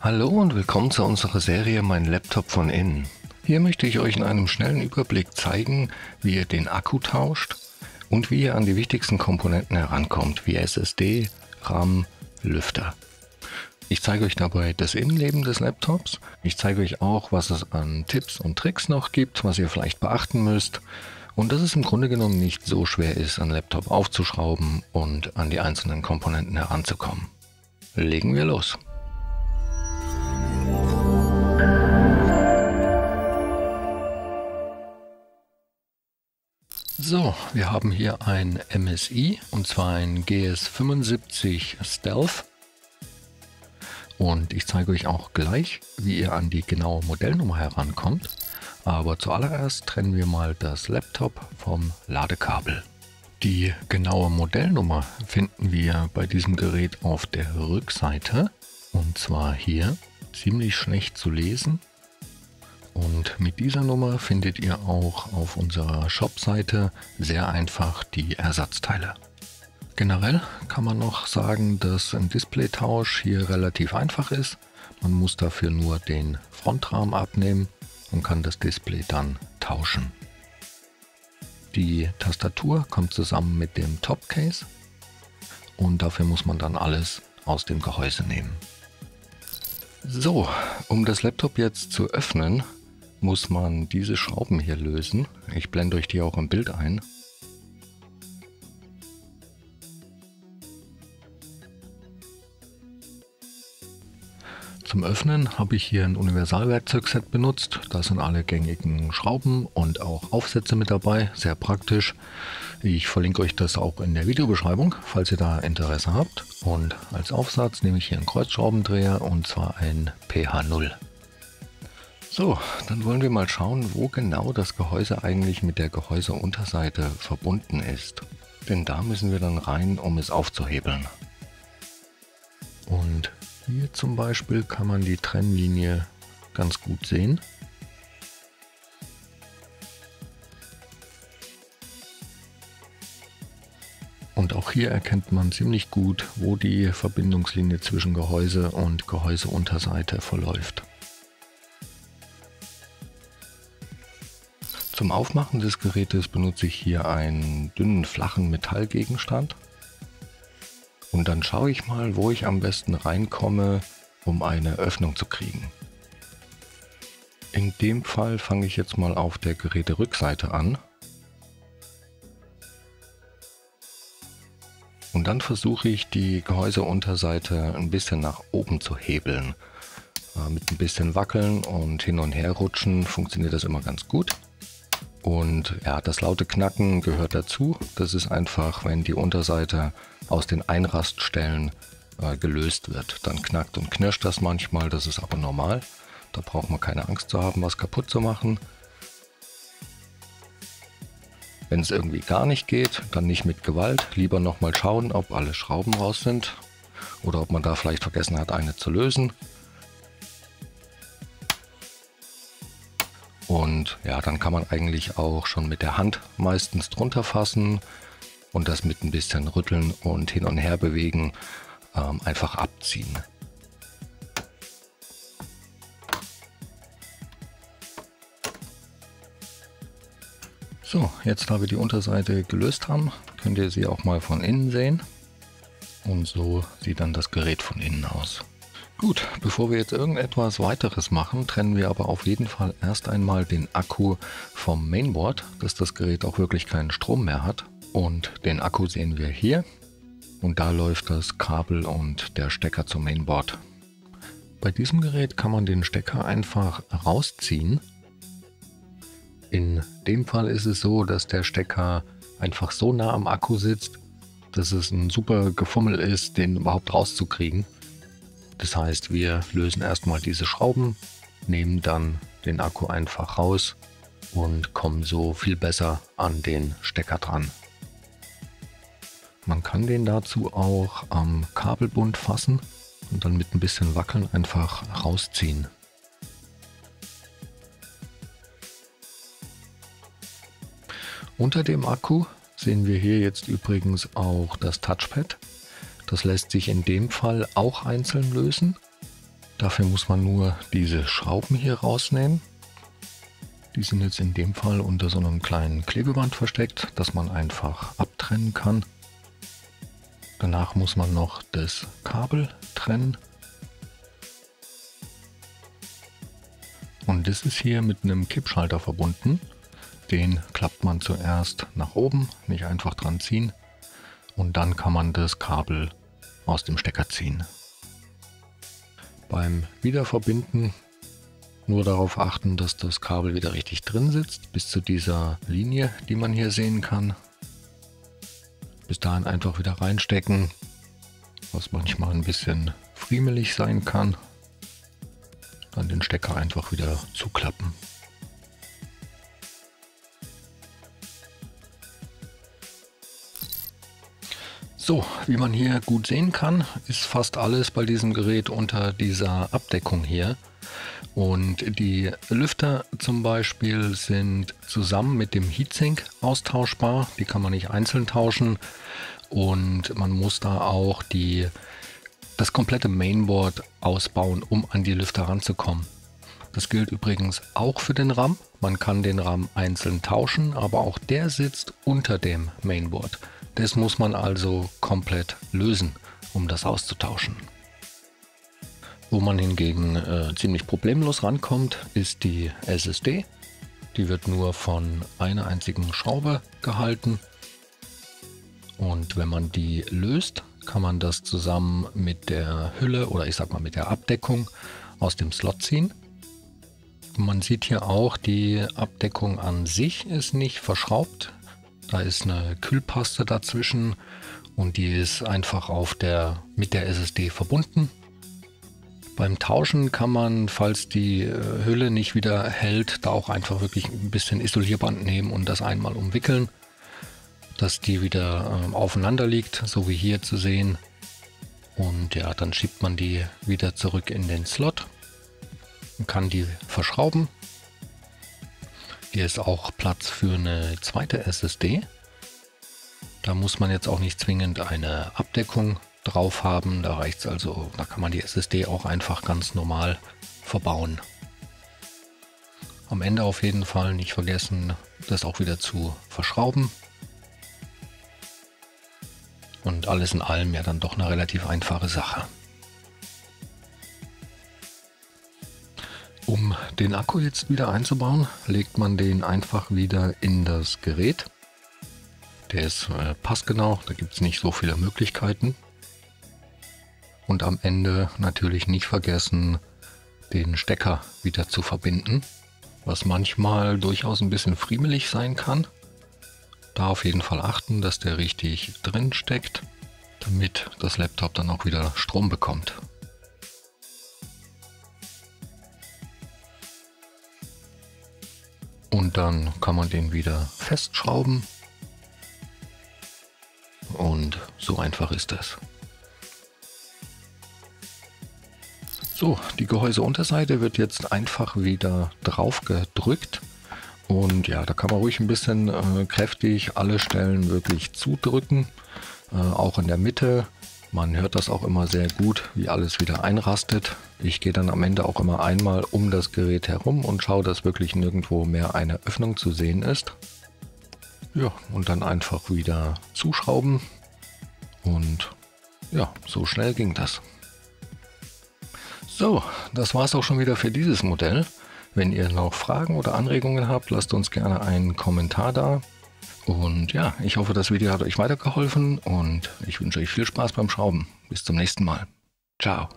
Hallo und willkommen zu unserer Serie Mein Laptop von innen. Hier möchte ich euch in einem schnellen Überblick zeigen, wie ihr den Akku tauscht und wie ihr an die wichtigsten Komponenten herankommt, wie SSD, RAM, Lüfter. Ich zeige euch dabei das Innenleben des Laptops. Ich zeige euch auch, was es an Tipps und Tricks noch gibt, was ihr vielleicht beachten müsst. Und dass es im Grunde genommen nicht so schwer ist, einen Laptop aufzuschrauben und an die einzelnen Komponenten heranzukommen. Legen wir los. So, wir haben hier ein MSI und zwar ein GS75 Stealth. Und ich zeige euch auch gleich, wie ihr an die genaue Modellnummer herankommt. Aber zuallererst trennen wir mal das Laptop vom Ladekabel. Die genaue Modellnummer finden wir bei diesem Gerät auf der Rückseite. Und zwar hier, ziemlich schlecht zu lesen. Und mit dieser Nummer findet ihr auch auf unserer Shop-Seite sehr einfach die Ersatzteile. Generell kann man noch sagen, dass ein Displaytausch hier relativ einfach ist. Man muss dafür nur den Frontrahmen abnehmen und kann das Display dann tauschen. Die Tastatur kommt zusammen mit dem Topcase und dafür muss man dann alles aus dem Gehäuse nehmen. So, um das Laptop jetzt zu öffnen, muss man diese Schrauben hier lösen. Ich blende euch die auch im Bild ein. Zum Öffnen habe ich hier ein Universalwerkzeugset benutzt. Da sind alle gängigen Schrauben und auch Aufsätze mit dabei. Sehr praktisch. Ich verlinke euch das auch in der Videobeschreibung, falls ihr da Interesse habt. Und als Aufsatz nehme ich hier einen Kreuzschraubendreher und zwar ein PH0. So, dann wollen wir mal schauen, wo genau das Gehäuse eigentlich mit der Gehäuseunterseite verbunden ist. Denn da müssen wir dann rein, um es aufzuhebeln. Und hier zum Beispiel kann man die Trennlinie ganz gut sehen. Und auch hier erkennt man ziemlich gut, wo die Verbindungslinie zwischen Gehäuse und Gehäuseunterseite verläuft. Zum Aufmachen des Gerätes benutze ich hier einen dünnen, flachen Metallgegenstand. Und dann schaue ich mal, wo ich am besten reinkomme, um eine Öffnung zu kriegen. In dem Fall fange ich jetzt mal auf der Geräterückseite an. Und dann versuche ich die Gehäuseunterseite ein bisschen nach oben zu hebeln. Mit ein bisschen Wackeln und hin und her rutschen funktioniert das immer ganz gut. Und ja, das laute Knacken gehört dazu. Das ist einfach, wenn die Unterseite aus den Einraststellen gelöst wird. Dann knackt und knirscht das manchmal, das ist aber normal. Da braucht man keine Angst zu haben, was kaputt zu machen. Wenn es irgendwie gar nicht geht, dann nicht mit Gewalt. Lieber nochmal schauen, ob alle Schrauben raus sind oder ob man da vielleicht vergessen hat, eine zu lösen. Und ja, dann kann man eigentlich auch schon mit der Hand meistens drunter fassen und das mit ein bisschen Rütteln und hin und her bewegen einfach abziehen. So, jetzt da wir die Unterseite gelöst haben, könnt ihr sie auch mal von innen sehen. Und so sieht dann das Gerät von innen aus. Gut, bevor wir jetzt irgendetwas weiteres machen, trennen wir aber auf jeden Fall erst einmal den Akku vom Mainboard, dass das Gerät auch wirklich keinen Strom mehr hat. Und den Akku sehen wir hier und da läuft das Kabel und der Stecker zum Mainboard. Bei diesem Gerät kann man den Stecker einfach rausziehen. In dem Fall ist es so, dass der Stecker einfach so nah am Akku sitzt, dass es ein super Gefummel ist, den überhaupt rauszukriegen. Das heißt, wir lösen erstmal diese Schrauben, nehmen dann den Akku einfach raus und kommen so viel besser an den Stecker dran. Man kann den dazu auch am Kabelbund fassen und dann mit ein bisschen Wackeln einfach rausziehen. Unter dem Akku sehen wir hier jetzt übrigens auch das Touchpad. Das lässt sich in dem Fall auch einzeln lösen. Dafür muss man nur diese Schrauben hier rausnehmen. Die sind jetzt in dem Fall unter so einem kleinen Klebeband versteckt, das man einfach abtrennen kann. Danach muss man noch das Kabel trennen. Und das ist hier mit einem Kippschalter verbunden. Den klappt man zuerst nach oben, nicht einfach dran ziehen. Und dann kann man das Kabel aus dem Stecker ziehen. Beim Wiederverbinden nur darauf achten, dass das Kabel wieder richtig drin sitzt, bis zu dieser Linie, die man hier sehen kann. Bis dahin einfach wieder reinstecken, was manchmal ein bisschen friemelig sein kann. Dann den Stecker einfach wieder zuklappen. So, wie man hier gut sehen kann, ist fast alles bei diesem Gerät unter dieser Abdeckung hier. Und die Lüfter zum Beispiel sind zusammen mit dem Heatsink austauschbar. Die kann man nicht einzeln tauschen. Und man muss da auch das komplette Mainboard ausbauen, um an die Lüfter ranzukommen. Das gilt übrigens auch für den RAM. Man kann den RAM einzeln tauschen, aber auch der sitzt unter dem Mainboard. Das muss man also komplett lösen, um das auszutauschen. Wo man hingegen ziemlich problemlos rankommt, ist die SSD. Die wird nur von einer einzigen Schraube gehalten. Und wenn man die löst, kann man das zusammen mit der Hülle oder ich sag mal mit der Abdeckung aus dem Slot ziehen. Man sieht hier auch, die Abdeckung an sich ist nicht verschraubt. Da ist eine Kühlpaste dazwischen und die ist einfach mit der SSD verbunden. Beim Tauschen kann man, falls die Hülle nicht wieder hält, da auch einfach wirklich ein bisschen Isolierband nehmen und das einmal umwickeln, dass die wieder aufeinander liegt, so wie hier zu sehen. Und ja, dann schiebt man die wieder zurück in den Slot und kann die verschrauben. Hier ist auch Platz für eine zweite SSD. Da muss man jetzt auch nicht zwingend eine Abdeckung drauf haben. Da reicht's also, da kann man die SSD auch einfach ganz normal verbauen. Am Ende auf jeden Fall nicht vergessen, das auch wieder zu verschrauben. Und alles in allem ja dann doch eine relativ einfache Sache. Um den Akku jetzt wieder einzubauen, legt man den einfach wieder in das Gerät. Der ist passgenau, da gibt es nicht so viele Möglichkeiten. Und am Ende natürlich nicht vergessen, den Stecker wieder zu verbinden, was manchmal durchaus ein bisschen friemelig sein kann. Da auf jeden Fall achten, dass der richtig drin steckt, damit das Laptop dann auch wieder Strom bekommt. Und dann kann man den wieder festschrauben. Und so einfach ist das. So, die Gehäuseunterseite wird jetzt einfach wieder drauf gedrückt. Und ja, da kann man ruhig ein bisschen kräftig alle Stellen wirklich zudrücken. Auch in der Mitte. Man hört das auch immer sehr gut, wie alles wieder einrastet. Ich gehe dann am Ende auch immer einmal um das Gerät herum und schaue, dass wirklich nirgendwo mehr eine Öffnung zu sehen ist. Ja, und dann einfach wieder zuschrauben. Und ja, so schnell ging das. So, das war es auch schon wieder für dieses Modell. Wenn ihr noch Fragen oder Anregungen habt, lasst uns gerne einen Kommentar da. Und ja, ich hoffe, das Video hat euch weitergeholfen und ich wünsche euch viel Spaß beim Schrauben. Bis zum nächsten Mal. Ciao.